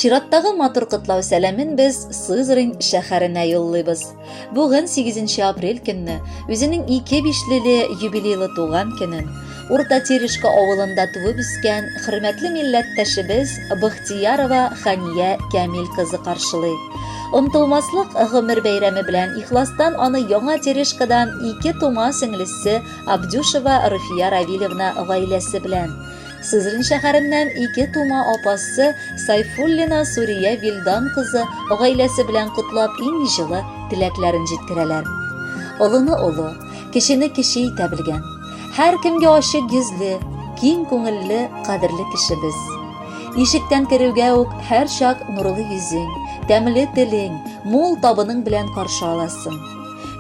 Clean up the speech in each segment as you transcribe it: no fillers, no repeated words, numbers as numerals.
Чираттагы матур кытлау сәламен без Сызрань шәһәренә юллыйбыз. Бүген 8 апрель көнне үзенең 2 бишлеле юбилейлы туган көнен Урта Терешка авылында туып үскән хөрмәтле милләттәшебез Бахтиярова Хания Камил кызы каршылый. Онтылмаслык гомер бәйрәме белән ихластан аны Яңа Терешкадан 2 тума сеңлесе Абдюшева Руфия Равилевна гаиләсе белән, Сызрань шәһәреннән 2 тума апасы Сайфуллина Сурия Вилдан кызы гаиләсе белән котлап иң җылы теләкләрен җиткерәләр. Олыны олы, кешене кеше итә белгән, һәр кемгә ачык йөзле, киң күңелле, кадерле кешебез. Ишектән керүгә үк һәр чак нурлы йөзең, тәмле телең, мул табының белән каршы аласың.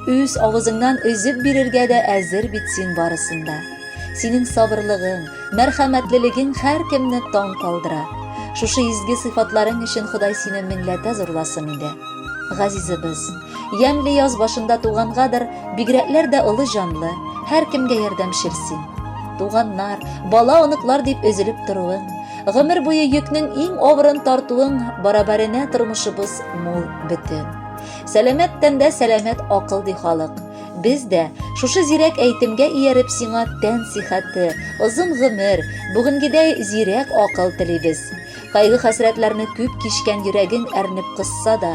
Үз авызыңнан өзеп бирергә дә әзер бит син барысында. Синең сабырлыгың, мәрхәмәтлелегең һәр кемне таң калдыра. Шушы изге сыйфатларың өчен Ходай сине меңләтә зурласын инде. Газизебез, ямьле яз башында тугангадыр, бигрәкләр дә олы җанлы, һәр кемгә ярдәмчел син. Туганнар, бала оныклар дип өзелеп торуың, гомер буе йөкнең иң авырын тартуың барабарына тормышыбыз мул бөтен. Сәламәт тәндә сәламәт акыл ди халык. Без дә шушы зирәк әйтемгә ияреп сиңа тән сихәте, озын гомер, бүгенгедәй зирәк акыл телибез. Кайгы хәсрәтләрне күп кичкән йөрәгең әрнеп кысса да,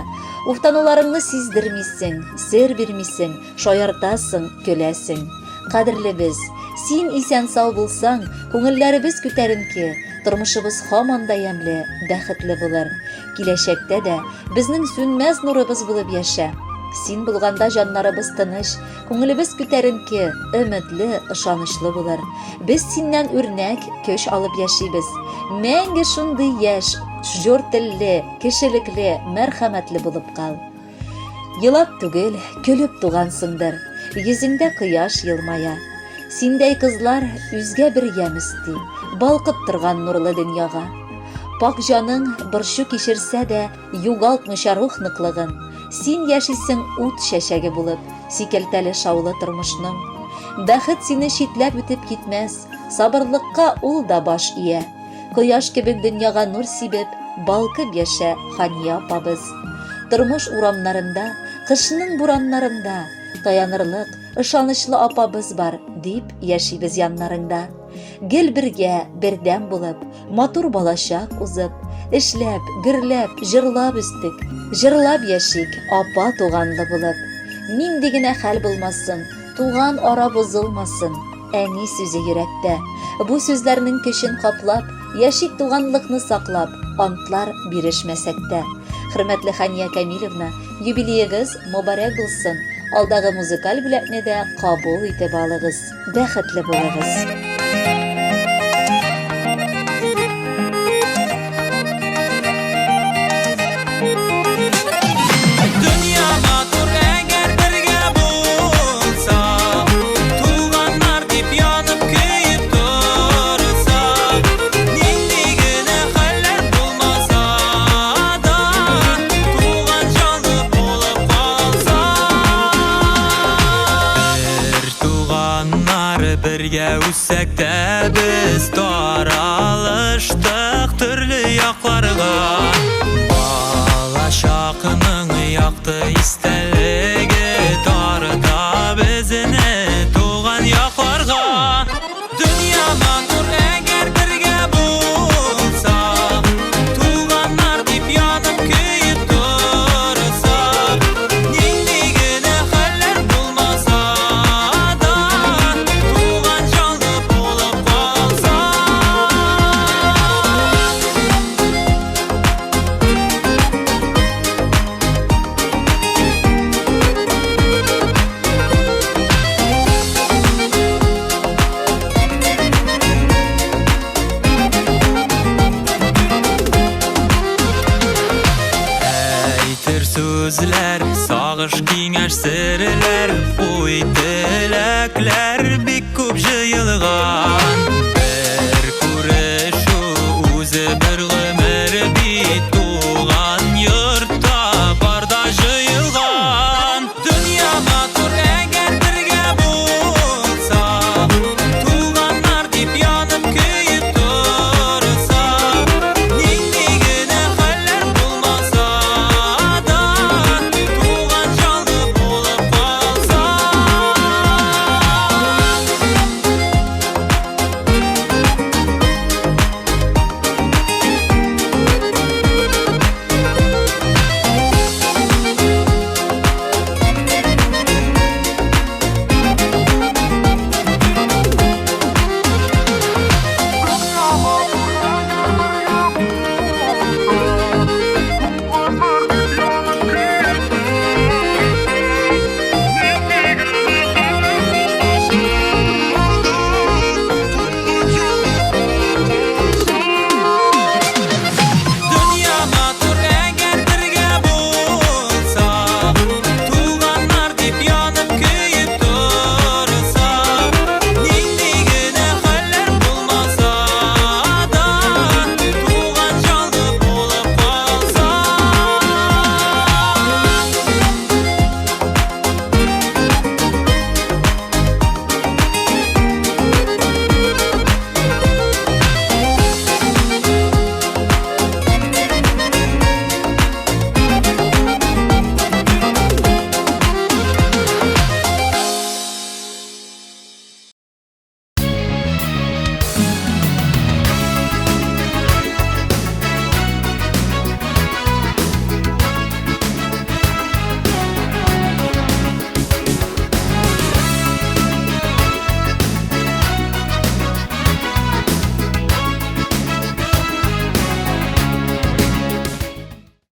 уфтануларыңны сиздермисең, сер бирмисең, шаяртасың, көләсең. Кадерлебез, син исән сау булсаң, күңелләребез күтәренке, тормышыбыз һаман да ямьле, бәхетле булыр. Киләчәктә дә безнең сүнмәс нурыбыз булып яшә. Син булганда җаннарыбыз тыныч, күңелебез күтәренке, өметле, ышанычлы булыр. Без синнән үрнәк, көч алып яшибез. Мәңге шундый яшь, җур телле, кешелекле, мәрхәмәтле булып кал. Елап түгел, көлеп тугансыңдыр. Йөзеңдә кояш елмая. Синдәй кызлар үзгә бер ям исти, балкып торган нурлы дөньяга. Пак җаның борчу кичерсә дә, югалтмыйча рух ныклыгын. Син яшисең ут чәчәге булып, сикелтәле шаулы тормышның. Бәхет сине читләп үтеп китмәс, сабырлыкка ул да баш ия. Кояш кебек дөньяга нур сибеп, балкып яшә Хания апабыз. Тормыш урамнарында, кышның бураннарында, таянырлык, ышанычлы апабыз бар, дип яшибез яннарыңда. Гел бергә, бердәм булып, матур балачак узып, эшләп, гөрләп, җырлап үстек. Җырлап яшик, апа туганлы булып. Нинди генә хәл булмасын, туган ара бозылмасын. Әни сүзе йөрәктә. Бу сүзләрнең көчен каплап, яшик туганлыкны саклап, антлар бирешмәсәк тә. Хөрмәтле Хания Камилевна, юбилеегыз мөбарәк булсын. Алдагы музыкаль бүләкне дә кабул итеп алыгыз. Бәхетле булыгыз. Birgə üssək də biz taralışdıq türlü yaxlarga. Balaşaqının yaxdı istəligi tarda bizini tuğan yaxlarga. Dünya matur əgər birgə bulsaq, tuğanlar dip yanıb köyüb dursak, nindigini xəller bulmasa da tuğan canlı bulub Sözlər, sağış kengəş sirlər, uy tiləklər